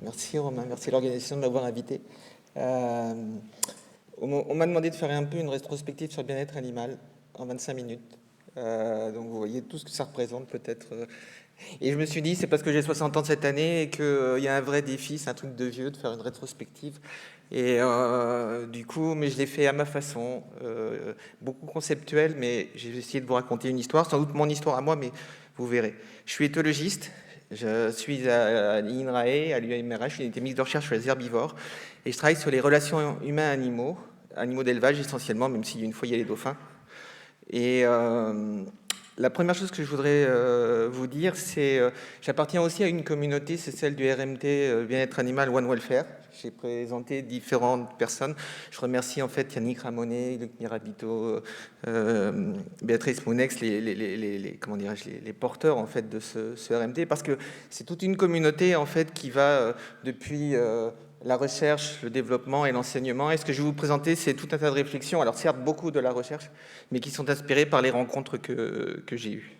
Merci Romain, merci à l'organisation de m'avoir invité. Euh, on m'a demandé de faire un peu une rétrospective sur le bien-être animal en 25 minutes. Donc vous voyez tout ce que ça représente peut-être. Et je me suis dit, c'est parce que j'ai 60 ans cette année et qu'il y a un vrai défi, c'est un truc de vieux de faire une rétrospective. Et du coup, mais je l'ai fait à ma façon, beaucoup conceptuelle, mais j'ai essayé de vous raconter une histoire, sans doute mon histoire à moi, mais vous verrez. Je suis éthologiste, je suis à l'INRAE, à l'UMRH, je fais des mises de recherche sur les herbivores, et je travaille sur les relations humains-animaux, animaux d'élevage essentiellement, même s'il y a une fois il y a les dauphins. Et la première chose que je voudrais vous dire, c'est j'appartiens aussi à une communauté, c'est celle du RMT, Bien-être Animal One Welfare. J'ai présenté différentes personnes. Je remercie en fait Yannick Ramonet, Luc Mirabito, Béatrice Mounex, comment dirais-je, les porteurs en fait de ce RMT, parce que c'est toute une communauté en fait qui va depuis la recherche, le développement et l'enseignement. Et ce que je vais vous présenter, c'est tout un tas de réflexions, alors certes beaucoup de la recherche, mais qui sont inspirées par les rencontres que j'ai eues.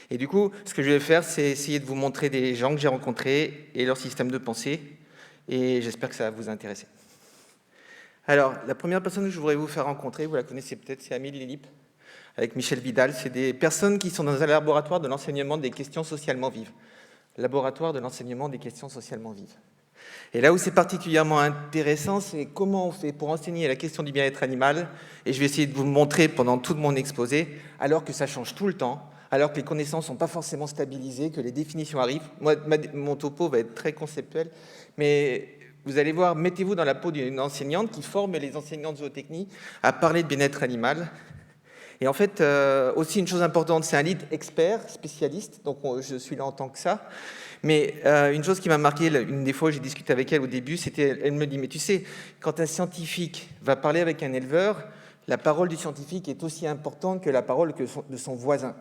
Et du coup, ce que je vais faire, c'est essayer de vous montrer des gens que j'ai rencontrés et leur système de pensée, et j'espère que ça va vous intéresser. Alors, la première personne que je voudrais vous faire rencontrer, vous la connaissez peut-être, c'est Amélie Lillip, avec Michel Vidal. C'est des personnes qui sont dans un laboratoire de l'enseignement des questions socialement vives. Laboratoire de l'enseignement des questions socialement vives. Et là où c'est particulièrement intéressant, c'est comment on fait pour enseigner la question du bien-être animal, et je vais essayer de vous le montrer pendant tout mon exposé, alors que ça change tout le temps, alors que les connaissances ne sont pas forcément stabilisées, que les définitions arrivent. Moi, mon topo va être très conceptuel, mais vous allez voir, mettez-vous dans la peau d'une enseignante qui forme les enseignants de zootechnie à parler de bien-être animal. Et en fait, aussi une chose importante, c'est un lead expert, spécialiste, donc je suis là en tant que ça. Mais une chose qui m'a marqué, une des fois j'ai discuté avec elle au début, c'était, elle me dit, mais tu sais, quand un scientifique va parler avec un éleveur, la parole du scientifique est aussi importante que la parole de son voisin.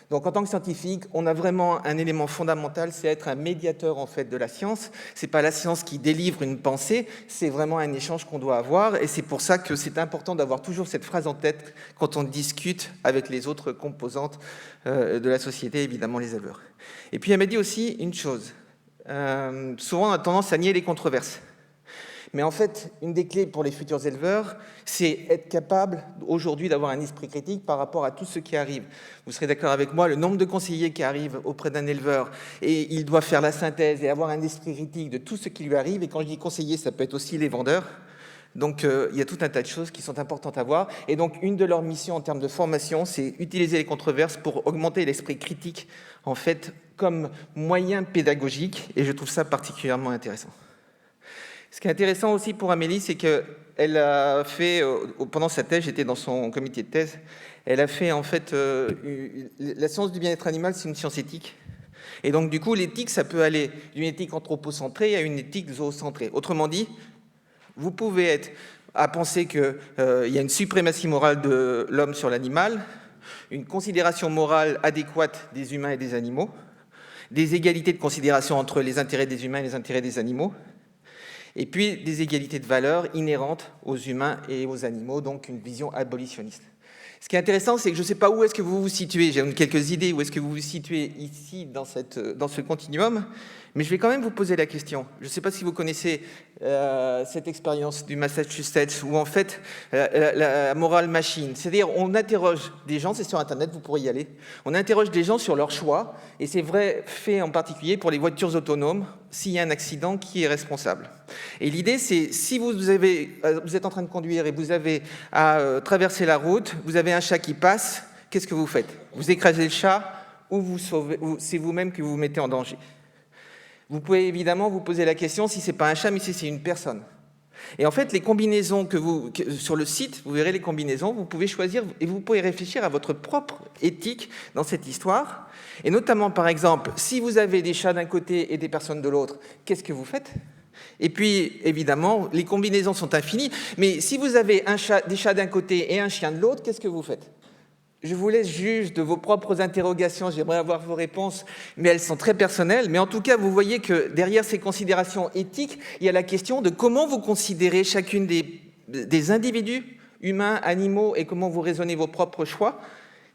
Donc en tant que scientifique, on a vraiment un élément fondamental, c'est être un médiateur en fait de la science. C'est pas la science qui délivre une pensée, c'est vraiment un échange qu'on doit avoir, et c'est pour ça que c'est important d'avoir toujours cette phrase en tête quand on discute avec les autres composantes de la société, évidemment les éleveurs. Et puis elle m'a dit aussi une chose, souvent on a tendance à nier les controverses. Mais en fait, une des clés pour les futurs éleveurs, c'est être capable aujourd'hui d'avoir un esprit critique par rapport à tout ce qui arrive. Vous serez d'accord avec moi, le nombre de conseillers qui arrivent auprès d'un éleveur, et il doit faire la synthèse et avoir un esprit critique de tout ce qui lui arrive. Et quand je dis conseiller, ça peut être aussi les vendeurs. Donc il y a tout un tas de choses qui sont importantes à voir. Et donc une de leurs missions en termes de formation, c'est utiliser les controverses pour augmenter l'esprit critique, en fait, comme moyen pédagogique. Et je trouve ça particulièrement intéressant. Ce qui est intéressant aussi pour Amélie, c'est qu'elle a fait, pendant sa thèse, j'étais dans son comité de thèse, elle a fait en fait, la science du bien-être animal, c'est une science éthique. Et donc du coup, l'éthique, ça peut aller d'une éthique anthropocentrée à une éthique zoocentrée. Autrement dit, vous pouvez être à penser qu'il y a une suprématie morale de l'homme sur l'animal, une considération morale adéquate des humains et des animaux, des égalités de considération entre les intérêts des humains et les intérêts des animaux, et puis des égalités de valeurs inhérentes aux humains et aux animaux, donc une vision abolitionniste. Ce qui est intéressant, c'est que je ne sais pas où est-ce que vous vous situez, j'ai quelques idées où est-ce que vous vous situez ici, dans ce continuum, mais je vais quand même vous poser la question. Je ne sais pas si vous connaissez cette expérience du Massachusetts, où en fait, la morale machine, c'est-à-dire on interroge des gens, c'est sur Internet, vous pourrez y aller, on interroge des gens sur leur choix, et c'est vrai fait en particulier pour les voitures autonomes, s'il y a un accident, qui est responsable? Et l'idée, c'est si vous êtes en train de conduire et vous avez à traverser la route, vous avez un chat qui passe, qu'est-ce que vous faites? Vous écrasez le chat ou c'est vous-même que vous vous mettez en danger? Vous pouvez évidemment vous poser la question si ce n'est pas un chat, mais si c'est une personne. Et en fait, les combinaisons sur le site, vous verrez les combinaisons, vous pouvez choisir et vous pouvez réfléchir à votre propre éthique dans cette histoire. Et notamment, par exemple, si vous avez des chats d'un côté et des personnes de l'autre, qu'est-ce que vous faites? Et puis, évidemment, les combinaisons sont infinies, mais si vous avez des chats d'un côté et un chien de l'autre, qu'est-ce que vous faites? Je vous laisse juge de vos propres interrogations, j'aimerais avoir vos réponses, mais elles sont très personnelles. Mais en tout cas, vous voyez que derrière ces considérations éthiques, il y a la question de comment vous considérez chacune des individus, humains, animaux, et comment vous raisonnez vos propres choix.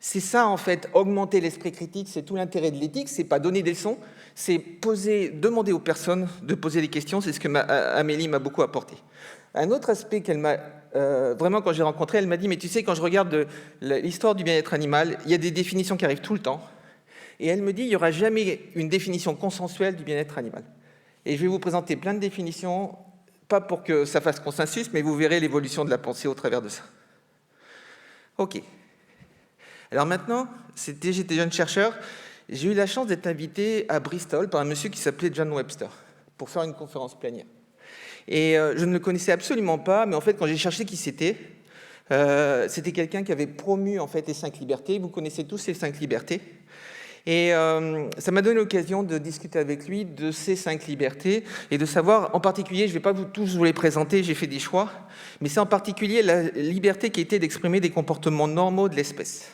C'est ça, en fait, augmenter l'esprit critique, c'est tout l'intérêt de l'éthique, c'est pas donner des leçons, c'est demander aux personnes de poser des questions, c'est ce que Amélie m'a beaucoup apporté. Un autre aspect qu'elle m'a, vraiment quand j'ai rencontré, elle m'a dit, mais tu sais, quand je regarde l'histoire du bien-être animal, il y a des définitions qui arrivent tout le temps, et elle me dit, il n'y aura jamais une définition consensuelle du bien-être animal. Et je vais vous présenter plein de définitions, pas pour que ça fasse consensus, mais vous verrez l'évolution de la pensée au travers de ça. Ok. Alors maintenant, j'étais jeune chercheur, j'ai eu la chance d'être invité à Bristol par un monsieur qui s'appelait John Webster pour faire une conférence plénière. Et je ne le connaissais absolument pas, mais en fait, quand j'ai cherché qui c'était quelqu'un qui avait promu en fait les 5 libertés. Vous connaissez tous ces 5 libertés. Et ça m'a donné l'occasion de discuter avec lui de ces 5 libertés et de savoir, en particulier, je ne vais pas tous vous les présenter, j'ai fait des choix, mais c'est en particulier la liberté qui était d'exprimer des comportements normaux de l'espèce.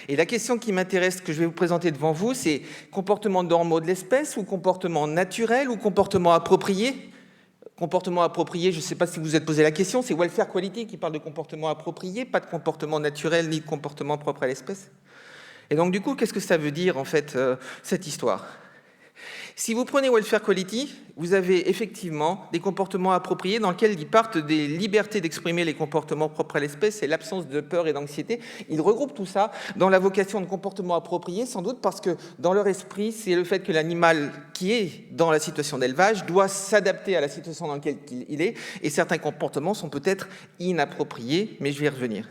Et la question qui m'intéresse, que je vais vous présenter devant vous, c'est comportement normaux de l'espèce ou comportement naturel ou comportement approprié. Comportement approprié, je ne sais pas si vous vous êtes posé la question, c'est Welfare Quality qui parle de comportement approprié, pas de comportement naturel ni de comportement propre à l'espèce. Et donc du coup, qu'est-ce que ça veut dire en fait cette histoire ? Si vous prenez Welfare Quality, vous avez effectivement des comportements appropriés dans lesquels ils partent des libertés d'exprimer les comportements propres à l'espèce et l'absence de peur et d'anxiété. Ils regroupent tout ça dans la vocation de comportement approprié, sans doute parce que dans leur esprit, c'est le fait que l'animal qui est dans la situation d'élevage doit s'adapter à la situation dans laquelle il est, et certains comportements sont peut-être inappropriés, mais je vais y revenir.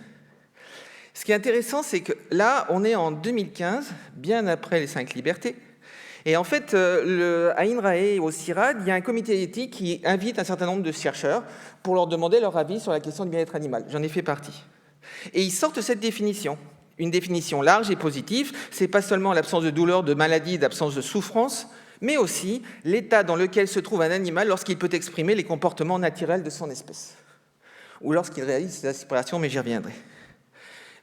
Ce qui est intéressant, c'est que là, on est en 2015, bien après les 5 libertés. Et en fait, à INRAE et au CIRAD, il y a un comité éthique qui invite un certain nombre de chercheurs pour leur demander leur avis sur la question du bien-être animal. J'en ai fait partie. Et ils sortent cette définition, une définition large et positive. Ce n'est pas seulement l'absence de douleur, de maladie, d'absence de souffrance, mais aussi l'état dans lequel se trouve un animal lorsqu'il peut exprimer les comportements naturels de son espèce, ou lorsqu'il réalise ses aspirations, mais j'y reviendrai.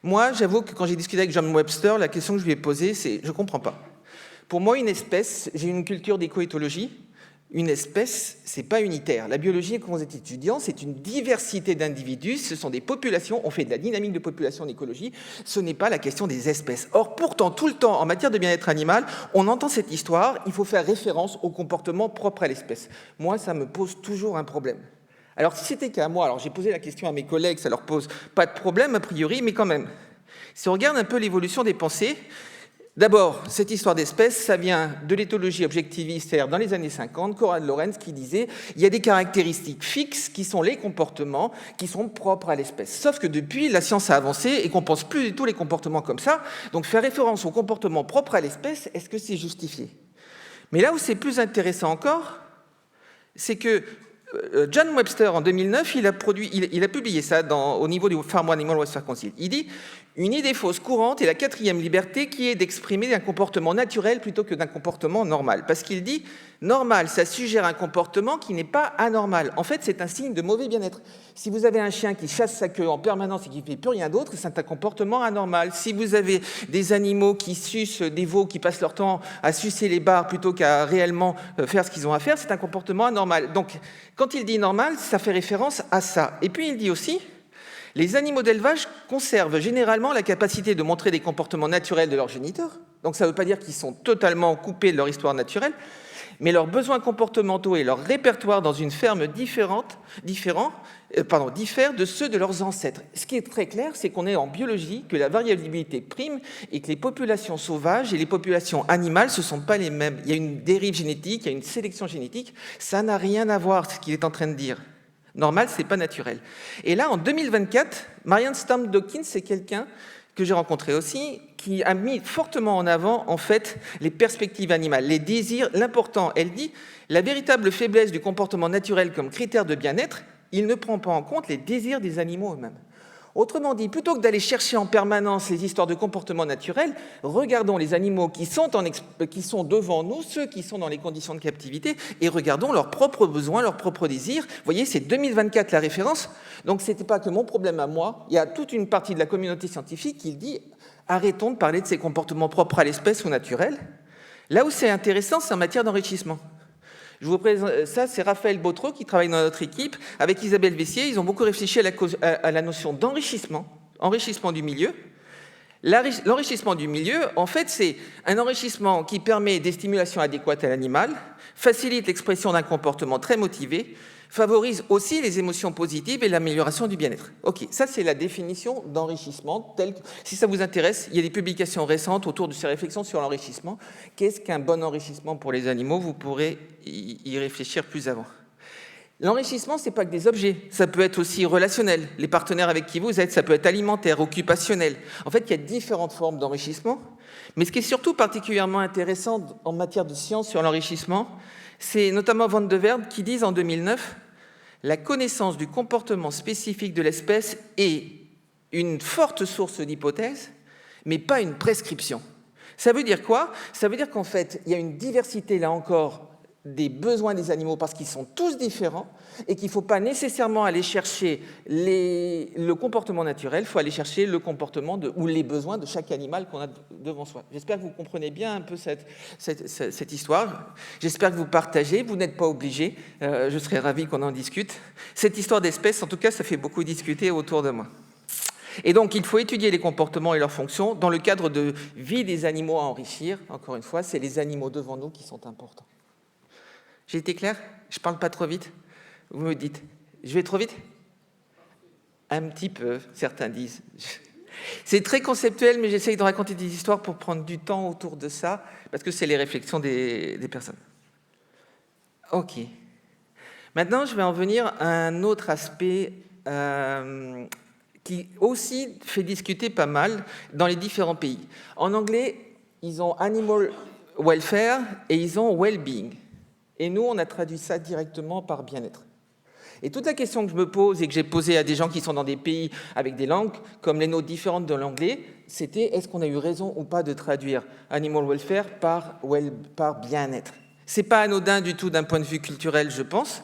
Moi, j'avoue que quand j'ai discuté avec John Webster, la question que je lui ai posée, c'est « je ne comprends pas ». Pour moi, une espèce, j'ai une culture d'écoéthologie, une espèce, ce n'est pas unitaire. La biologie, quand vous êtes étudiant, c'est une diversité d'individus, ce sont des populations, on fait de la dynamique de population en écologie, ce n'est pas la question des espèces. Or, pourtant, tout le temps, en matière de bien-être animal, on entend cette histoire, il faut faire référence au comportement propre à l'espèce. Moi, ça me pose toujours un problème. Alors, si c'était qu'à moi, alors j'ai posé la question à mes collègues, ça leur pose pas de problème a priori, mais quand même. Si on regarde un peu l'évolution des pensées, d'abord, cette histoire d'espèces, ça vient de l'éthologie objectiviste, c'est-à-dire dans les années 50, Konrad Lorenz qui disait « il y a des caractéristiques fixes qui sont les comportements qui sont propres à l'espèce ». Sauf que depuis, la science a avancé et qu'on ne pense plus du tout les comportements comme ça. Donc faire référence aux comportements propres à l'espèce, est-ce que c'est justifié ? Mais là où c'est plus intéressant encore, c'est que John Webster, en 2009, il a publié ça au niveau du Farm Animal Welfare Council. Il dit « Une idée fausse courante est la 4e liberté qui est d'exprimer un comportement naturel plutôt que d'un comportement normal. » Parce qu'il dit « Normal, ça suggère un comportement qui n'est pas anormal. En fait, c'est un signe de mauvais bien-être. Si vous avez un chien qui chasse sa queue en permanence et qui ne fait plus rien d'autre, c'est un comportement anormal. Si vous avez des animaux qui sucent, des veaux qui passent leur temps à sucer les barres plutôt qu'à réellement faire ce qu'ils ont à faire, c'est un comportement anormal. » Donc, quand il dit normal, ça fait référence à ça. Et puis il dit aussi, les animaux d'élevage conservent généralement la capacité de montrer des comportements naturels de leurs géniteurs. Donc ça ne veut pas dire qu'ils sont totalement coupés de leur histoire naturelle, mais leurs besoins comportementaux et leur répertoire dans une ferme diffèrent de ceux de leurs ancêtres. Ce qui est très clair, c'est qu'on est en biologie, que la variabilité prime et que les populations sauvages et les populations animales, ce ne sont pas les mêmes. Il y a une dérive génétique, il y a une sélection génétique. Ça n'a rien à voir, ce qu'il est en train de dire. Normal, ce n'est pas naturel. Et là, en 2024, Marianne Stamp-Dawkins, c'est quelqu'un que j'ai rencontré aussi, qui a mis fortement en avant, en fait, les perspectives animales, les désirs. L'important, elle dit, la véritable faiblesse du comportement naturel comme critère de bien-être, il ne prend pas en compte les désirs des animaux eux-mêmes. Autrement dit, plutôt que d'aller chercher en permanence les histoires de comportement naturel, regardons les animaux qui sont devant nous, ceux qui sont dans les conditions de captivité, et regardons leurs propres besoins, leurs propres désirs. Vous voyez, c'est 2024 la référence. Donc, ce n'était pas que mon problème à moi. Il y a toute une partie de la communauté scientifique qui dit « arrêtons de parler de ces comportements propres à l'espèce ou naturels ». Là où c'est intéressant, c'est en matière d'enrichissement. Je vous présente ça, c'est Raphaël Bautreau qui travaille dans notre équipe avec Isabelle Vessier. Ils ont beaucoup réfléchi à la notion d'enrichissement, enrichissement du milieu. L'enrichissement du milieu, en fait, c'est un enrichissement qui permet des stimulations adéquates à l'animal, facilite l'expression d'un comportement très motivé, favorise aussi les émotions positives et l'amélioration du bien-être. Ok, ça c'est la définition d'enrichissement. Si ça vous intéresse, il y a des publications récentes autour de ces réflexions sur l'enrichissement. Qu'est-ce qu'un bon enrichissement pour les animaux? Vous pourrez y réfléchir plus avant. L'enrichissement, ce n'est pas que des objets, ça peut être aussi relationnel. Les partenaires avec qui vous êtes, ça peut être alimentaire, occupationnel. En fait, il y a différentes formes d'enrichissement. Mais ce qui est surtout particulièrement intéressant en matière de science sur l'enrichissement, c'est notamment Van de Verde qui disent en 2009 « La connaissance du comportement spécifique de l'espèce est une forte source d'hypothèses, mais pas une prescription. » Ça veut dire quoi? Ça veut dire qu'en fait, il y a une diversité, là encore, des besoins des animaux parce qu'ils sont tous différents et qu'il ne faut pas nécessairement aller chercher le comportement naturel, il faut aller chercher le comportement ou les besoins de chaque animal qu'on a devant soi. J'espère que vous comprenez bien un peu cette histoire. J'espère que vous partagez, vous n'êtes pas obligés. Je serais ravi qu'on en discute. Cette histoire d'espèces, en tout cas, ça fait beaucoup discuter autour de moi. Et donc, il faut étudier les comportements et leurs fonctions dans le cadre de vie des animaux à enrichir. Encore une fois, c'est les animaux devant nous qui sont importants. J'ai été clair? Je ne parle pas trop vite? Vous me dites. Je vais trop vite? Un petit peu, certains disent. C'est très conceptuel, mais j'essaye de raconter des histoires pour prendre du temps autour de ça, parce que c'est les réflexions des personnes. Ok. Maintenant, je vais en venir à un autre aspect qui aussi fait discuter pas mal dans les différents pays. En anglais, ils ont animal welfare et ils ont well-being. Et nous, on a traduit ça directement par bien-être. Et toute la question que je me pose et que j'ai posée à des gens qui sont dans des pays avec des langues comme les nôtres différentes de l'anglais, c'était est-ce qu'on a eu raison ou pas de traduire animal welfare par bien-être? C'est pas anodin du tout d'un point de vue culturel, je pense,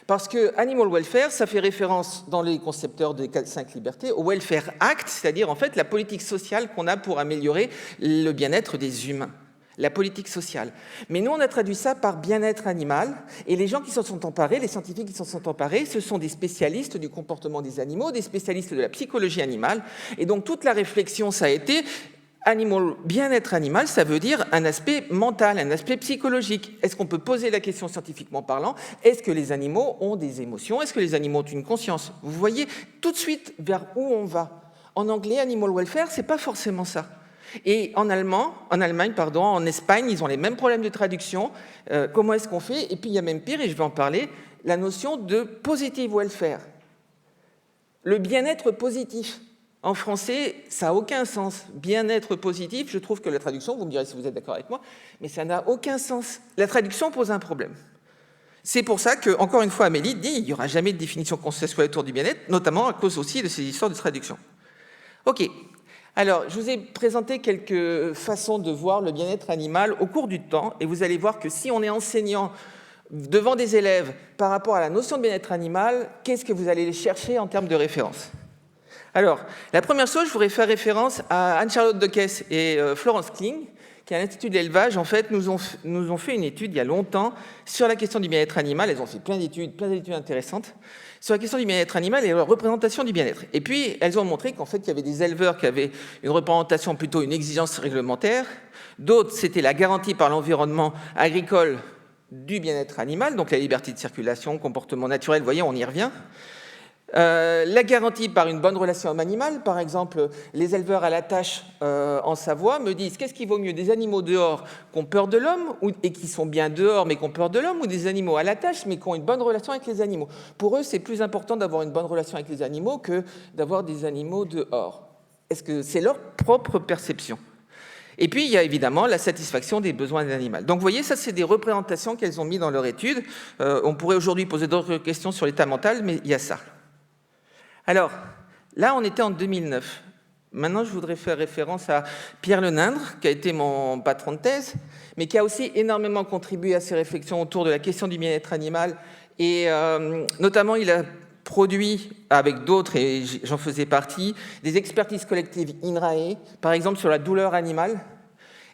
parce que animal welfare, ça fait référence dans les concepteurs des 4-5 libertés au welfare act, c'est-à-dire en fait la politique sociale qu'on a pour améliorer le bien-être des humains. La politique sociale. Mais nous, on a traduit ça par bien-être animal, et les gens qui s'en sont emparés, les scientifiques qui s'en sont emparés, ce sont des spécialistes du comportement des animaux, des spécialistes de la psychologie animale, et donc toute la réflexion, ça a été bien-être animal, ça veut dire un aspect mental, un aspect psychologique. Est-ce qu'on peut poser la question scientifiquement parlant? Est-ce que les animaux ont des émotions? Est-ce que les animaux ont une conscience? Vous voyez tout de suite vers où on va. En anglais, animal welfare, c'est pas forcément ça. Et en Allemagne, en Espagne, ils ont les mêmes problèmes de traduction. Comment est-ce qu'on fait? Et puis il y a même pire, et je vais en parler, la notion de positive welfare. Le bien-être positif. En français, ça n'a aucun sens. Bien-être positif, je trouve que la traduction, vous me direz si vous êtes d'accord avec moi, mais ça n'a aucun sens. La traduction pose un problème. C'est pour ça que, encore une fois, Amélie dit qu'il n'y aura jamais de définition consensuelle autour du bien-être, notamment à cause aussi de ces histoires de traduction. Ok. Alors, je vous ai présenté quelques façons de voir le bien-être animal au cours du temps, et vous allez voir que si on est enseignant devant des élèves par rapport à la notion de bien-être animal, qu'est-ce que vous allez chercher en termes de référence? Alors, la première chose, je voudrais faire référence à Anne-Charlotte Dequès et Florence Kling, qui à l'Institut de l'élevage, en fait, nous ont fait une étude il y a longtemps sur la question du bien-être animal. Elles ont fait plein d'études intéressantes sur la question du bien-être animal et la représentation du bien-être. Et puis, elles ont montré qu'en fait, il y avait des éleveurs qui avaient une représentation plutôt une exigence réglementaire. D'autres, c'était la garantie par l'environnement agricole du bien-être animal, donc la liberté de circulation, comportement naturel, vous voyez, on y revient. La garantie par une bonne relation homme-animal, par exemple, les éleveurs à la tâche en Savoie me disent qu'est-ce qui vaut mieux, des animaux dehors qui ont peur de l'homme et qui sont bien dehors mais qui ont peur de l'homme, ou des animaux à la tâche mais qui ont une bonne relation avec les animaux. Pour eux, c'est plus important d'avoir une bonne relation avec les animaux que d'avoir des animaux dehors. Est-ce que c'est leur propre perception? Et puis, il y a évidemment la satisfaction des besoins de l'animal. Donc, vous voyez, ça, c'est des représentations qu'elles ont mis dans leur étude. On pourrait aujourd'hui poser d'autres questions sur l'état mental, mais il y a ça. Alors, là, on était en 2009. Maintenant, je voudrais faire référence à Pierre Lenindre, qui a été mon patron de thèse, mais qui a aussi énormément contribué à ces réflexions autour de la question du bien-être animal. Et notamment, il a produit, avec d'autres, et j'en faisais partie, des expertises collectives INRAE, par exemple sur la douleur animale.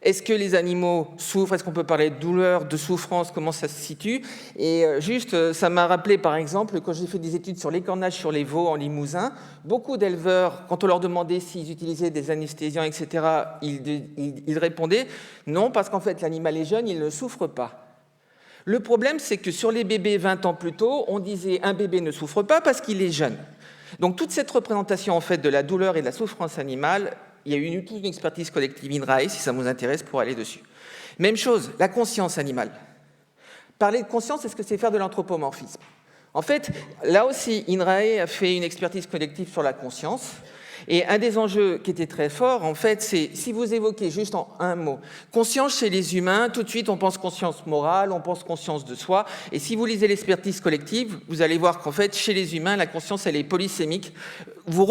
Est-ce que les animaux souffrent? Est-ce qu'on peut parler de douleur, de souffrance? Comment ça se situe? Et juste, ça m'a rappelé, par exemple, quand j'ai fait des études sur l'écornage sur les veaux en Limousin, beaucoup d'éleveurs, quand on leur demandait s'ils utilisaient des anesthésiants, etc., ils répondaient non, parce qu'en fait, l'animal est jeune, il ne souffre pas. Le problème, c'est que sur les bébés 20 ans plus tôt, on disait un bébé ne souffre pas parce qu'il est jeune. Donc toute cette représentation en fait, de la douleur et de la souffrance animale, il y a eu toute une expertise collective INRAE, si ça vous intéresse, pour aller dessus. Même chose, la conscience animale. Parler de conscience, est-ce que c'est faire de l'anthropomorphisme? En fait, là aussi, INRAE a fait une expertise collective sur la conscience. Et un des enjeux qui était très fort, en fait, c'est si vous évoquez juste en un mot conscience chez les humains, tout de suite on pense conscience morale, on pense conscience de soi. Et si vous lisez l'expertise collective, vous allez voir qu'en fait, chez les humains, la conscience, elle est polysémique. Vous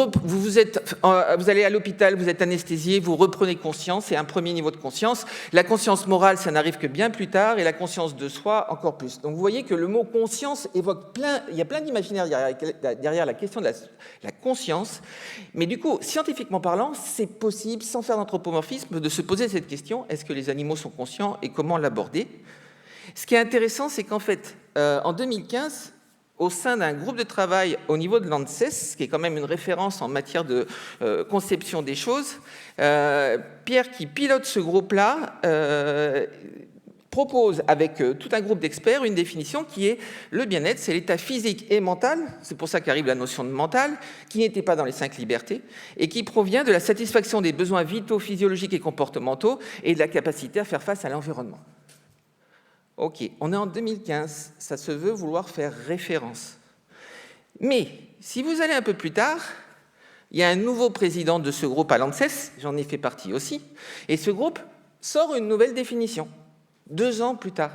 allez à l'hôpital, vous êtes anesthésié, vous reprenez conscience, c'est un premier niveau de conscience. La conscience morale, ça n'arrive que bien plus tard, et la conscience de soi, encore plus. Donc vous voyez que le mot conscience évoque il y a plein d'imaginaires derrière la question de la conscience, mais du coup, scientifiquement parlant, c'est possible, sans faire d'anthropomorphisme, de se poser cette question, est-ce que les animaux sont conscients et comment l'aborder? Ce qui est intéressant, c'est qu'en fait, en 2015, au sein d'un groupe de travail au niveau de l'ANSES, qui est quand même une référence en matière de conception des choses, Pierre, qui pilote ce groupe-là, propose avec tout un groupe d'experts une définition qui est le bien-être, c'est l'état physique et mental, c'est pour ça qu'arrive la notion de mental, qui n'était pas dans les 5 libertés, et qui provient de la satisfaction des besoins vitaux, physiologiques et comportementaux, et de la capacité à faire face à l'environnement. Ok, on est en 2015, ça se veut vouloir faire référence. Mais, si vous allez un peu plus tard, il y a un nouveau président de ce groupe à l'ANSES, j'en ai fait partie aussi, et ce groupe sort une nouvelle définition, 2 ans plus tard.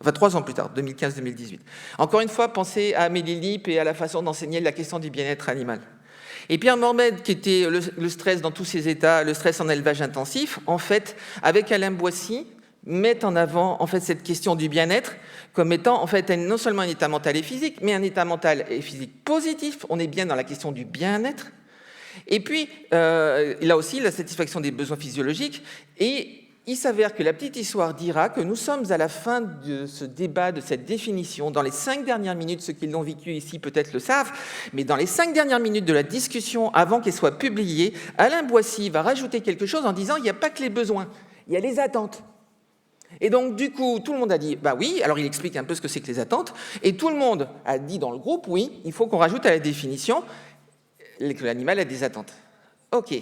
Enfin, 3 ans plus tard, 2015-2018. Encore une fois, pensez à Amélie Lipp et à la façon d'enseigner la question du bien-être animal. Et Pierre Mormed, qui était le stress dans tous ses états, le stress en élevage intensif, en fait, avec Alain Boissy, met en avant en fait, cette question du bien-être comme étant en fait, non seulement un état mental et physique, mais un état mental et physique positif. On est bien dans la question du bien-être. Et puis, là aussi, la satisfaction des besoins physiologiques. Et il s'avère que la petite histoire dira que nous sommes à la fin de ce débat, de cette définition. Dans les 5 dernières minutes, ceux qui l'ont vécu ici peut-être le savent, mais dans les 5 dernières minutes de la discussion, avant qu'elle soit publiée, Alain Boissy va rajouter quelque chose en disant « il n'y a pas que les besoins, il y a les attentes ». Et donc, du coup, tout le monde a dit « bah oui », alors il explique un peu ce que c'est que les attentes, et tout le monde a dit dans le groupe « oui, il faut qu'on rajoute à la définition que l'animal a des attentes ». Ok,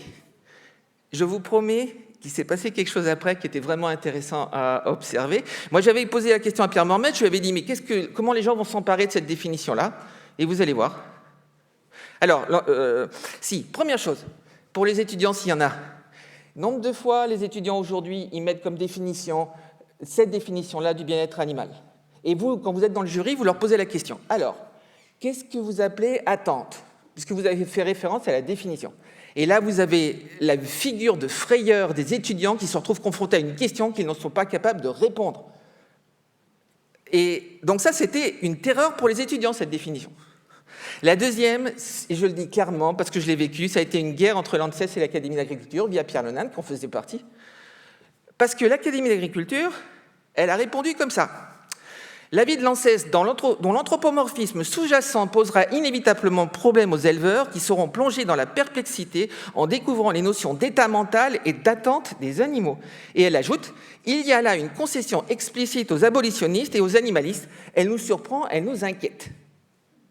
je vous promets qu'il s'est passé quelque chose après qui était vraiment intéressant à observer. Moi, j'avais posé la question à Pierre Mormed, je lui avais dit « mais comment les gens vont s'emparer de cette définition-là » Et vous allez voir. Alors, première chose, pour les étudiants, s'il y en a, nombre de fois, les étudiants aujourd'hui, ils mettent comme définition cette définition-là du bien-être animal. Et vous, quand vous êtes dans le jury, vous leur posez la question. Alors, qu'est-ce que vous appelez attente? Puisque vous avez fait référence à la définition. Et là, vous avez la figure de frayeur des étudiants qui se retrouvent confrontés à une question qu'ils ne sont pas capables de répondre. Et donc ça, c'était une terreur pour les étudiants, cette définition. La deuxième, et je le dis clairement parce que je l'ai vécu, ça a été une guerre entre l'ANSES et l'Académie d'agriculture via Pierre Lenain, qu'on faisait partie. Parce que l'Académie d'agriculture, elle a répondu comme ça. L'avis de l'ANSES, dont l'anthropomorphisme sous-jacent posera inévitablement problème aux éleveurs qui seront plongés dans la perplexité en découvrant les notions d'état mental et d'attente des animaux. Et elle ajoute, il y a là une concession explicite aux abolitionnistes et aux animalistes. Elle nous surprend, elle nous inquiète.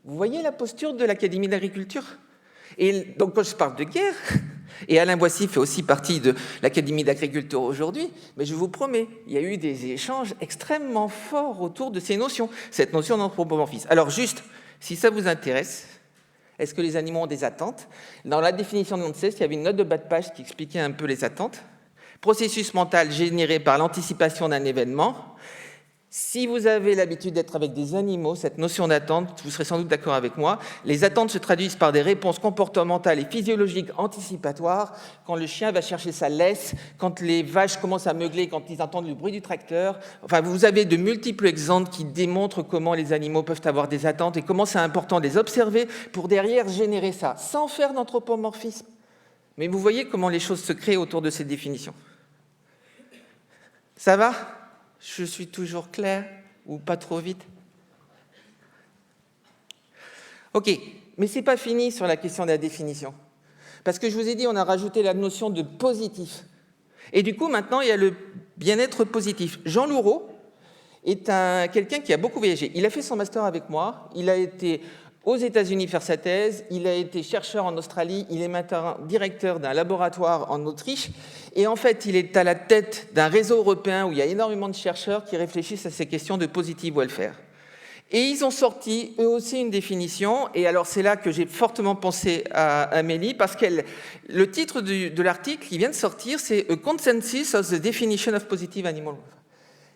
Vous voyez la posture de l'Académie d'agriculture? Et donc, quand je parle de guerre, et Alain Boissy fait aussi partie de l'Académie d'agriculture aujourd'hui, mais je vous promets, il y a eu des échanges extrêmement forts autour de ces notions, cette notion d'anthropomorphisme. Alors juste, si ça vous intéresse, est-ce que les animaux ont des attentes? Dans la définition de l'ANSES, il y avait une note de bas de page qui expliquait un peu les attentes. Processus mental généré par l'anticipation d'un événement. Si vous avez l'habitude d'être avec des animaux, cette notion d'attente, vous serez sans doute d'accord avec moi, les attentes se traduisent par des réponses comportementales et physiologiques anticipatoires, quand le chien va chercher sa laisse, quand les vaches commencent à meugler, quand ils entendent le bruit du tracteur. Enfin, vous avez de multiples exemples qui démontrent comment les animaux peuvent avoir des attentes et comment c'est important de les observer pour derrière générer ça, sans faire d'anthropomorphisme. Mais vous voyez comment les choses se créent autour de cette définition. Ça va? Je suis toujours clair ou pas trop vite? Ok, mais c'est pas fini sur la question de la définition. Parce que je vous ai dit, on a rajouté la notion de positif. Et du coup, maintenant, il y a le bien-être positif. Jean Loureau est quelqu'un qui a beaucoup voyagé. Il a fait son master avec moi, il a été aux États-Unis faire sa thèse, il a été chercheur en Australie, il est maintenant directeur d'un laboratoire en Autriche, et en fait, il est à la tête d'un réseau européen où il y a énormément de chercheurs qui réfléchissent à ces questions de positive welfare. Et ils ont sorti, eux aussi, une définition, et alors c'est là que j'ai fortement pensé à Amélie, parce que le titre de l'article qui vient de sortir, c'est « A Consensus of the Definition of Positive Animal Welfare ».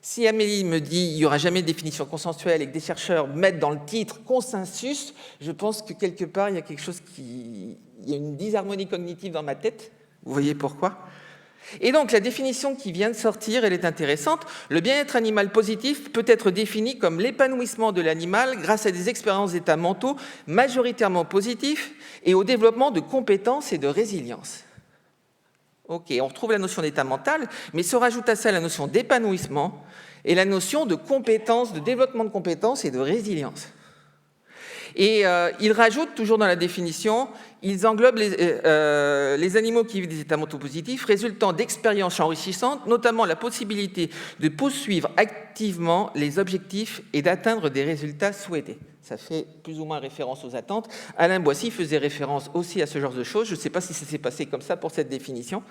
Si Amélie me dit qu'il n'y aura jamais de définition consensuelle et que des chercheurs mettent dans le titre « consensus », je pense que quelque part, il y a quelque chose il y a une disharmonie cognitive dans ma tête. Vous voyez pourquoi ? Et donc, la définition qui vient de sortir, elle est intéressante. Le bien-être animal positif peut être défini comme l'épanouissement de l'animal grâce à des expériences d'états mentaux majoritairement positifs et au développement de compétences et de résilience. Ok, on retrouve la notion d'état mental, mais se rajoute à ça la notion d'épanouissement et la notion de compétences, de développement de compétences et de résilience. Et ils rajoutent, toujours dans la définition, ils englobent les animaux qui vivent des états mentaux positifs résultant d'expériences enrichissantes, notamment la possibilité de poursuivre activement les objectifs et d'atteindre des résultats souhaités. Ça fait plus ou moins référence aux attentes. Alain Boissy faisait référence aussi à ce genre de choses. Je ne sais pas si ça s'est passé comme ça pour cette définition,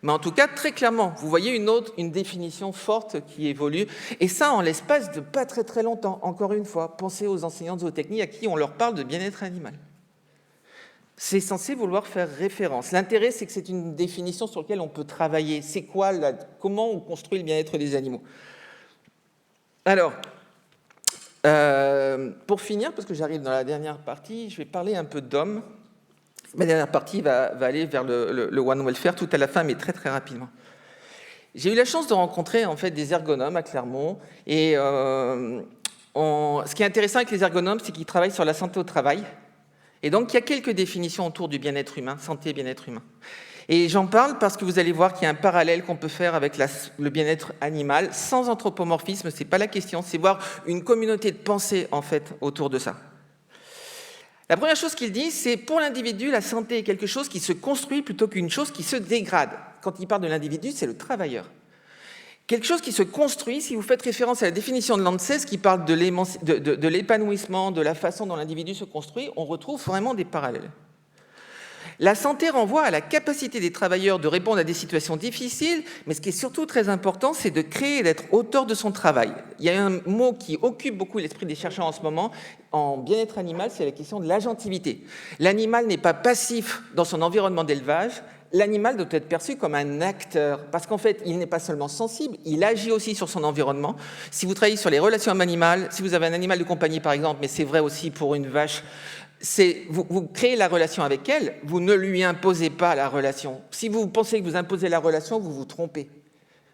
mais en tout cas, très clairement, vous voyez une définition forte qui évolue, et ça en l'espace de pas très très longtemps. Encore une fois, pensez aux enseignants de zootechnie à qui on leur parle de bien-être animal. C'est censé vouloir faire référence. L'intérêt, c'est que c'est une définition sur laquelle on peut travailler. C'est quoi, comment on construit le bien-être des animaux? Alors, pour finir, parce que j'arrive dans la dernière partie, je vais parler un peu d'hommes. Ma dernière partie va aller vers le One Welfare tout à la fin, mais très très rapidement. J'ai eu la chance de rencontrer en fait des ergonomes à Clermont, et ce qui est intéressant avec les ergonomes, c'est qu'ils travaillent sur la santé au travail, et donc il y a quelques définitions autour du bien-être humain, santé et bien-être humain. Et j'en parle parce que vous allez voir qu'il y a un parallèle qu'on peut faire avec le bien-être animal, sans anthropomorphisme, c'est pas la question, c'est voir une communauté de pensée en fait autour de ça. La première chose qu'il dit, c'est pour l'individu, la santé est quelque chose qui se construit plutôt qu'une chose qui se dégrade. Quand il parle de l'individu, c'est le travailleur. Quelque chose qui se construit, si vous faites référence à la définition de l'ANSES qui parle de l'épanouissement, de la façon dont l'individu se construit, on retrouve vraiment des parallèles. La santé renvoie à la capacité des travailleurs de répondre à des situations difficiles, mais ce qui est surtout très important, c'est de créer et d'être auteur de son travail. Il y a un mot qui occupe beaucoup l'esprit des chercheurs en ce moment, en bien-être animal, c'est la question de l'agentivité. L'animal n'est pas passif dans son environnement d'élevage, l'animal doit être perçu comme un acteur, parce qu'en fait, il n'est pas seulement sensible, il agit aussi sur son environnement. Si vous travaillez sur les relations animales, si vous avez un animal de compagnie par exemple, mais c'est vrai aussi pour une vache, vous créez la relation avec elle, vous ne lui imposez pas la relation. Si vous pensez que vous imposez la relation, vous vous trompez.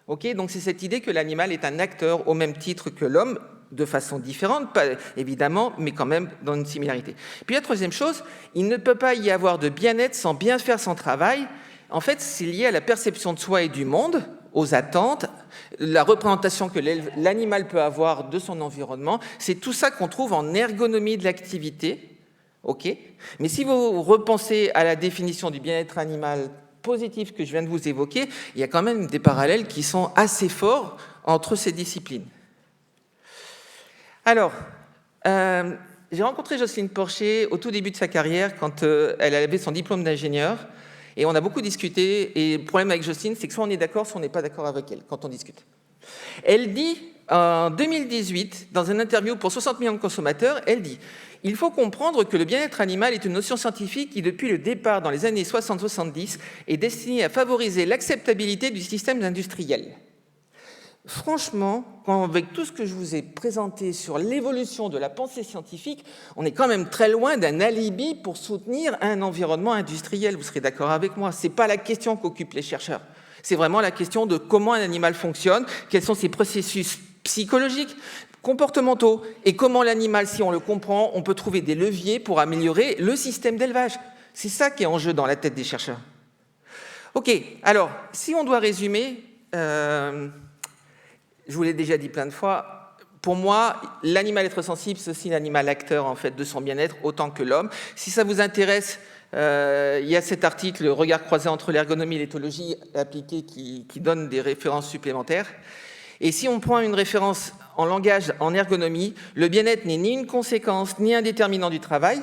Okay, donc c'est cette idée que l'animal est un acteur au même titre que l'homme, de façon différente, pas évidemment, mais quand même dans une similarité. Puis la troisième chose, il ne peut pas y avoir de bien-être sans bien faire son travail. En fait, c'est lié à la perception de soi et du monde, aux attentes, la représentation que l'animal peut avoir de son environnement. C'est tout ça qu'on trouve en ergonomie de l'activité. Ok, mais si vous repensez à la définition du bien-être animal positif que je viens de vous évoquer, il y a quand même des parallèles qui sont assez forts entre ces disciplines. Alors, j'ai rencontré Jocelyne Porcher au tout début de sa carrière, quand elle avait son diplôme d'ingénieur, et on a beaucoup discuté, et le problème avec Jocelyne, c'est que soit on est d'accord, soit on n'est pas d'accord avec elle quand on discute. Elle dit, en 2018, dans une interview pour 60 millions de consommateurs, elle dit « Il faut comprendre que le bien-être animal est une notion scientifique qui, depuis le départ dans les années 60-70, est destinée à favoriser l'acceptabilité du système industriel. » Franchement, avec tout ce que je vous ai présenté sur l'évolution de la pensée scientifique, on est quand même très loin d'un alibi pour soutenir un environnement industriel. Vous serez d'accord avec moi, ce n'est pas la question qu'occupent les chercheurs. C'est vraiment la question de comment un animal fonctionne, quels sont ses processus psychologiques, comportementaux, et comment l'animal, si on le comprend, on peut trouver des leviers pour améliorer le système d'élevage. C'est ça qui est en jeu dans la tête des chercheurs. Ok, alors, si on doit résumer, je vous l'ai déjà dit plein de fois, pour moi, l'animal être sensible, c'est aussi l'animal acteur en fait, de son bien-être, autant que l'homme. Si ça vous intéresse, il y a cet article, Regard croisé entre l'ergonomie et l'éthologie appliquée, qui donne des références supplémentaires. Et si on prend une référence en langage, en ergonomie, le bien-être n'est ni une conséquence, ni un déterminant du travail.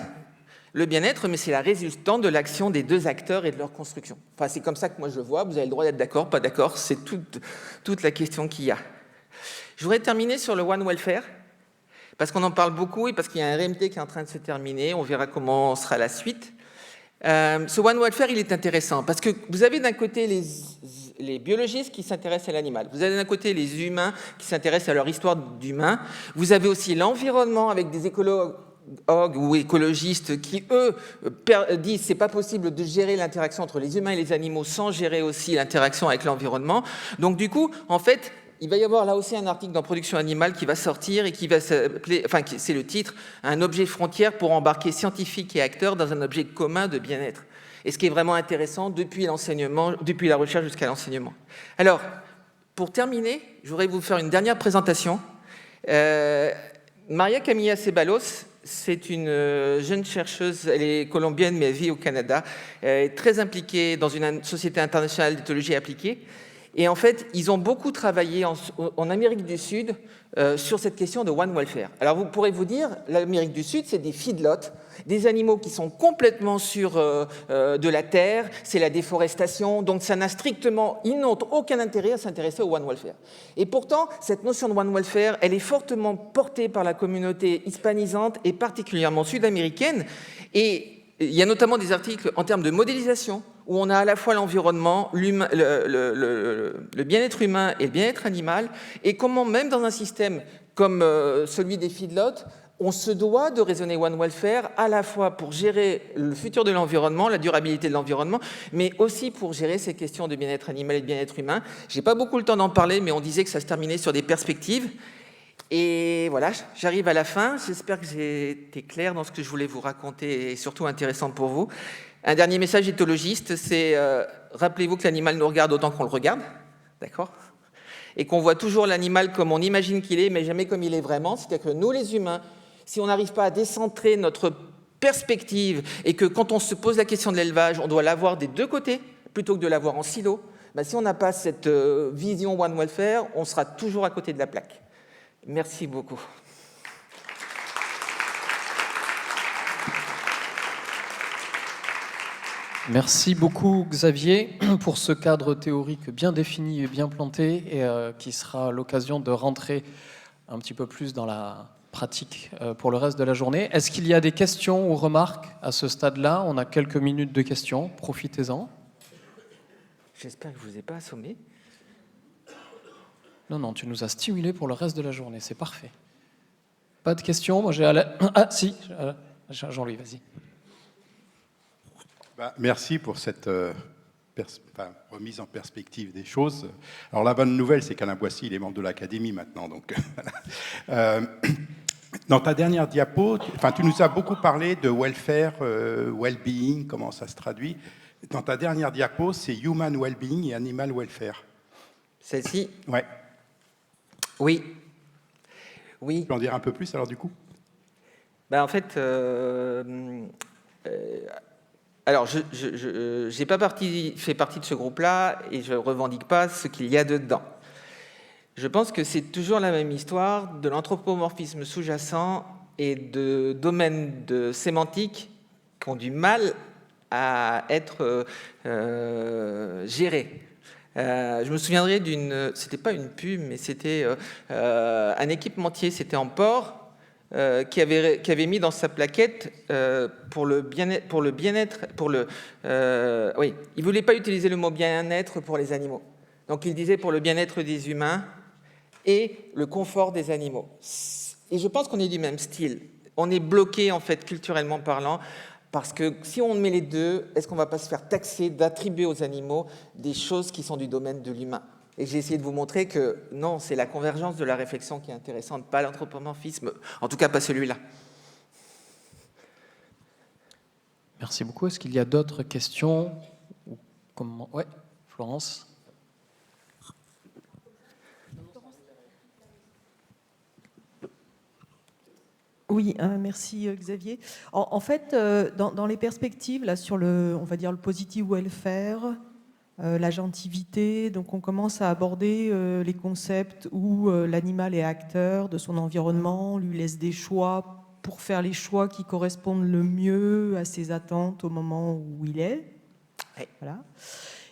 Le bien-être, mais c'est la résultante de l'action des deux acteurs et de leur construction. Enfin, c'est comme ça que moi je le vois. Vous avez le droit d'être d'accord, pas d'accord, c'est toute la question qu'il y a. Je voudrais terminer sur le One Welfare, parce qu'on en parle beaucoup et parce qu'il y a un RMT qui est en train de se terminer. On verra comment sera la suite. Ce One Welfare, il est intéressant, parce que vous avez d'un côté les biologistes qui s'intéressent à l'animal. Vous avez d'un côté les humains qui s'intéressent à leur histoire d'humain. Vous avez aussi l'environnement avec des écologues ou écologistes qui, eux, disent que ce n'est pas possible de gérer l'interaction entre les humains et les animaux sans gérer aussi l'interaction avec l'environnement. Donc du coup, en fait, il va y avoir là aussi un article dans Production animale qui va sortir et qui va s'appeler, enfin c'est le titre, un objet frontière pour embarquer scientifiques et acteurs dans un objet commun de bien-être. Et ce qui est vraiment intéressant depuis l'enseignement, depuis la recherche jusqu'à l'enseignement. Alors, pour terminer, je voudrais vous faire une dernière présentation. Maria Camilla Ceballos, c'est une jeune chercheuse, elle est colombienne mais elle vit au Canada, elle est très impliquée dans une société internationale d'éthologie appliquée. Et en fait, ils ont beaucoup travaillé en Amérique du Sud sur cette question de One Welfare. Alors vous pourrez vous dire, l'Amérique du Sud, c'est des feedlots, des animaux qui sont complètement sur de la terre, c'est la déforestation, donc ça n'a strictement, ils n'ont aucun intérêt à s'intéresser au One Welfare. Et pourtant, cette notion de One Welfare, elle est fortement portée par la communauté hispanisante et particulièrement sud-américaine. Et il y a notamment des articles en termes de modélisation, où on a à la fois l'environnement, le bien-être humain et le bien-être animal, et comment même dans un système comme celui des feedlots, on se doit de raisonner One Welfare à la fois pour gérer le futur de l'environnement, la durabilité de l'environnement, mais aussi pour gérer ces questions de bien-être animal et de bien-être humain. Je n'ai pas beaucoup le temps d'en parler, mais on disait que ça se terminait sur des perspectives. Et voilà, j'arrive à la fin. J'espère que j'ai été clair dans ce que je voulais vous raconter et surtout intéressant pour vous. Un dernier message éthologiste, c'est rappelez-vous que l'animal nous regarde autant qu'on le regarde, d'accord ? Et qu'on voit toujours l'animal comme on imagine qu'il est, mais jamais comme il est vraiment. C'est-à-dire que nous, les humains, si on n'arrive pas à décentrer notre perspective et que quand on se pose la question de l'élevage, on doit l'avoir des deux côtés plutôt que de l'avoir en silo, ben, si on n'a pas cette vision One Welfare, on sera toujours à côté de la plaque. Merci beaucoup. Merci beaucoup Xavier pour ce cadre théorique bien défini et bien planté et qui sera l'occasion de rentrer un petit peu plus dans la pratique pour le reste de la journée. Est-ce qu'il y a des questions ou remarques à ce stade-là ? On a quelques minutes de questions, profitez-en. J'espère que je ne vous ai pas assommé. Non, tu nous as stimulés pour le reste de la journée, c'est parfait. Pas de questions ? Moi, Ah, si, Jean-Louis, vas-y. Merci pour cette remise en perspective des choses. Alors la bonne nouvelle, c'est qu'Alain Boissy, il est membre de l'Académie maintenant. Donc, dans ta dernière diapo, tu nous as beaucoup parlé de welfare, well-being, comment ça se traduit. Dans ta dernière diapo, c'est human well-being et animal welfare. Celle-ci ? Ouais. Oui. Tu peux en dire un peu plus alors du coup ? En fait, alors je n'ai pas fait partie de ce groupe-là et je ne revendique pas ce qu'il y a dedans. Je pense que c'est toujours la même histoire de l'anthropomorphisme sous-jacent et de domaines de sémantique qui ont du mal à être gérés. Je me souviendrai c'était pas une pub, mais c'était un équipementier, c'était en porc, qui avait mis dans sa plaquette il voulait pas utiliser le mot bien-être pour les animaux. Donc il disait pour le bien-être des humains et le confort des animaux. Et je pense qu'on est du même style. On est bloqué en fait culturellement parlant. Parce que si on met les deux, est-ce qu'on ne va pas se faire taxer d'attribuer aux animaux des choses qui sont du domaine de l'humain ? Et j'ai essayé de vous montrer que non, c'est la convergence de la réflexion qui est intéressante, pas l'anthropomorphisme, en tout cas pas celui-là. Merci beaucoup. Est-ce qu'il y a d'autres questions ? Ouais, Florence ? Oui, merci Xavier. En fait, dans les perspectives, là, sur on va dire le positive welfare, l'agentivité, donc on commence à aborder les concepts où l'animal est acteur de son environnement, lui laisse des choix pour faire les choix qui correspondent le mieux à ses attentes au moment où il est. Voilà.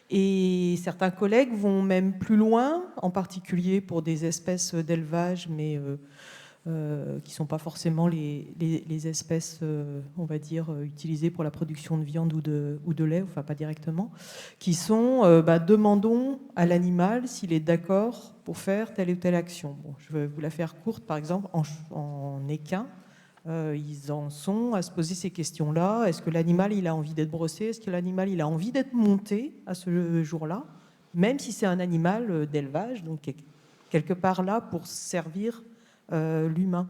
Et certains collègues vont même plus loin, en particulier pour des espèces d'élevage, mais qui ne sont pas forcément les espèces, on va dire, utilisées pour la production de viande ou de lait, enfin pas directement, qui sont demandons à l'animal s'il est d'accord pour faire telle ou telle action. Bon, je vais vous la faire courte, par exemple, en équin, ils en sont à se poser ces questions-là. Est-ce que l'animal il a envie d'être brossé? Est-ce que l'animal il a envie d'être monté à ce jour-là? Même si c'est un animal d'élevage, donc quelque part là pour servir l'humain.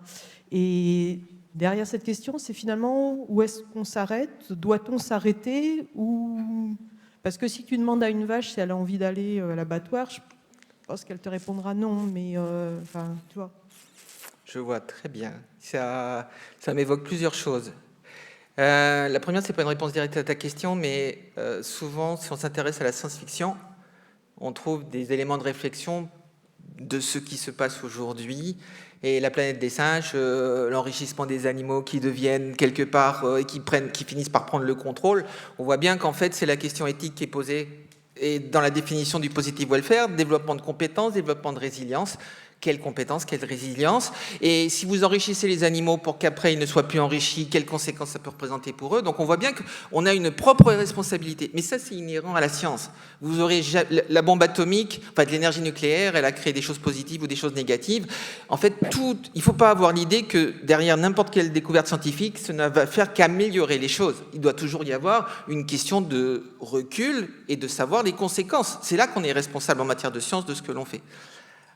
Et derrière cette question, c'est finalement où est-ce qu'on s'arrête? Doit-on s'arrêter ou... Parce que si tu demandes à une vache si elle a envie d'aller à l'abattoir, je pense qu'elle te répondra non, mais enfin, tu vois. Je vois très bien. Ça m'évoque plusieurs choses. La première, c'est pas une réponse directe à ta question, mais souvent, si on s'intéresse à la science-fiction, on trouve des éléments de réflexion de ce qui se passe aujourd'hui. Et la planète des singes, l'enrichissement des animaux qui deviennent quelque part, qui finissent par prendre le contrôle, on voit bien qu'en fait, c'est la question éthique qui est posée. Et dans la définition du positive welfare, développement de compétences, développement de résilience. Quelles compétences, quelle résilience? Et si vous enrichissez les animaux pour qu'après ils ne soient plus enrichis, quelles conséquences ça peut représenter pour eux? Donc on voit bien qu'on a une propre responsabilité. Mais ça, c'est inhérent à la science. Vous aurez la bombe atomique, enfin de l'énergie nucléaire, elle a créé des choses positives ou des choses négatives. En fait, il ne faut pas avoir l'idée que derrière n'importe quelle découverte scientifique, ça ne va faire qu'améliorer les choses. Il doit toujours y avoir une question de recul et de savoir les conséquences. C'est là qu'on est responsable en matière de science de ce que l'on fait.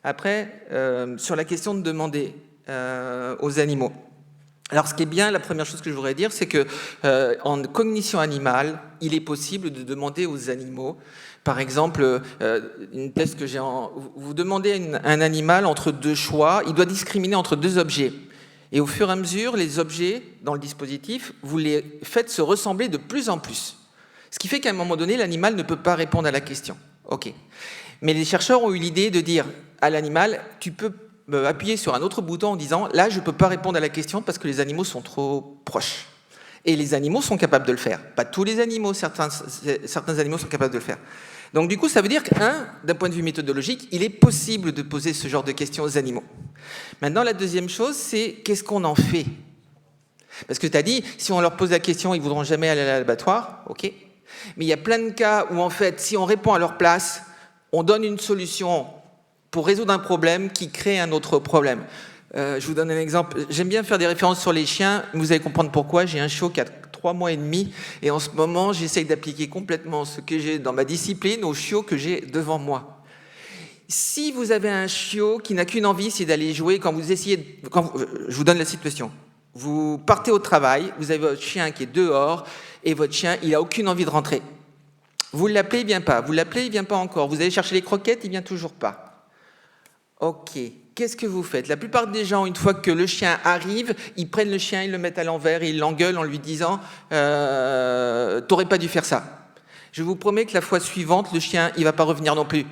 Après, sur la question de demander aux animaux. Alors, ce qui est bien, la première chose que je voudrais dire, c'est que en cognition animale, il est possible de demander aux animaux, par exemple, une thèse que j'ai vous demandez à un animal entre deux choix, il doit discriminer entre deux objets. Et au fur et à mesure, les objets dans le dispositif, vous les faites se ressembler de plus en plus. Ce qui fait qu'à un moment donné, l'animal ne peut pas répondre à la question. OK. Mais les chercheurs ont eu l'idée de dire à l'animal, tu peux appuyer sur un autre bouton en disant, là, je ne peux pas répondre à la question parce que les animaux sont trop proches. Et les animaux sont capables de le faire. Pas tous les animaux, certains animaux sont capables de le faire. Donc du coup, ça veut dire d'un point de vue méthodologique, il est possible de poser ce genre de questions aux animaux. Maintenant, la deuxième chose, c'est qu'est-ce qu'on en fait? Parce que tu as dit, si on leur pose la question, ils ne voudront jamais aller à l'abattoir, ok. Mais il y a plein de cas où, en fait, si on répond à leur place, on donne une solution pour résoudre un problème qui crée un autre problème. Je vous donne un exemple. J'aime bien faire des références sur les chiens. Vous allez comprendre pourquoi. J'ai un chiot qui a 3 mois et demi. Et en ce moment, j'essaye d'appliquer complètement ce que j'ai dans ma discipline au chiot que j'ai devant moi. Si vous avez un chiot qui n'a qu'une envie, c'est d'aller jouer, je vous donne la situation. Vous partez au travail, vous avez votre chien qui est dehors, et votre chien, il n'a aucune envie de rentrer. Vous l'appelez, il ne vient pas. Vous l'appelez, il ne vient pas encore. Vous allez chercher les croquettes, il ne vient toujours pas. Ok, qu'est-ce que vous faites? La plupart des gens, une fois que le chien arrive, ils prennent le chien, ils le mettent à l'envers et ils l'engueulent en lui disant « t'aurais pas dû faire ça ». Je vous promets que la fois suivante, le chien, il ne va pas revenir non plus.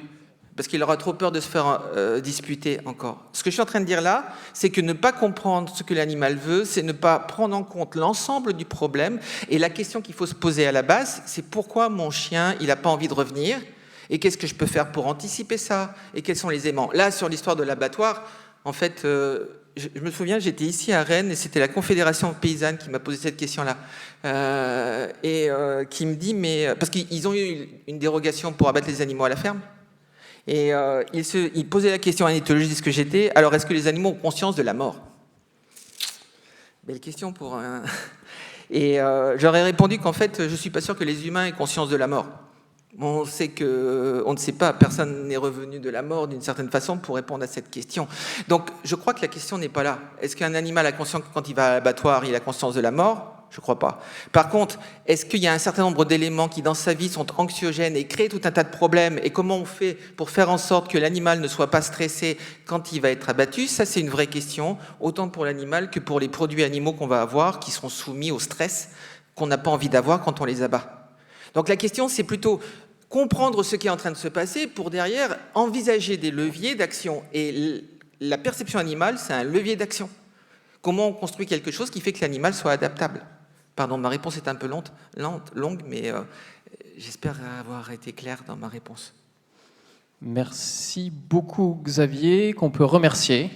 Parce qu'il aura trop peur de se faire disputer encore. Ce que je suis en train de dire là, c'est que ne pas comprendre ce que l'animal veut, c'est ne pas prendre en compte l'ensemble du problème. Et la question qu'il faut se poser à la base, c'est pourquoi mon chien, il n'a pas envie de revenir? Et qu'est-ce que je peux faire pour anticiper ça? Et quels sont les aimants? Là, sur l'histoire de l'abattoir, en fait, je me souviens, j'étais ici à Rennes et c'était la Confédération paysanne qui m'a posé cette question-là. Qui me dit, mais parce qu'ils ont eu une dérogation pour abattre les animaux à la ferme. Et il posait la question à un éthologiste que j'étais, alors est-ce que les animaux ont conscience de la mort? Belle question pour un... Et j'aurais répondu qu'en fait, je ne suis pas sûr que les humains aient conscience de la mort. On sait que, on ne sait pas, personne n'est revenu de la mort d'une certaine façon pour répondre à cette question. Donc je crois que la question n'est pas là. Est-ce qu'un animal a conscience que quand il va à l'abattoir, il a conscience de la mort? Je ne crois pas. Par contre, est-ce qu'il y a un certain nombre d'éléments qui, dans sa vie, sont anxiogènes et créent tout un tas de problèmes? Et comment on fait pour faire en sorte que l'animal ne soit pas stressé quand il va être abattu? Ça, c'est une vraie question, autant pour l'animal que pour les produits animaux qu'on va avoir, qui seront soumis au stress qu'on n'a pas envie d'avoir quand on les abat. Donc la question, c'est plutôt comprendre ce qui est en train de se passer pour derrière envisager des leviers d'action. Et la perception animale, c'est un levier d'action. Comment on construit quelque chose qui fait que l'animal soit adaptable? Pardon, ma réponse est un peu longue, mais j'espère avoir été clair dans ma réponse. Merci beaucoup Xavier, qu'on peut remercier.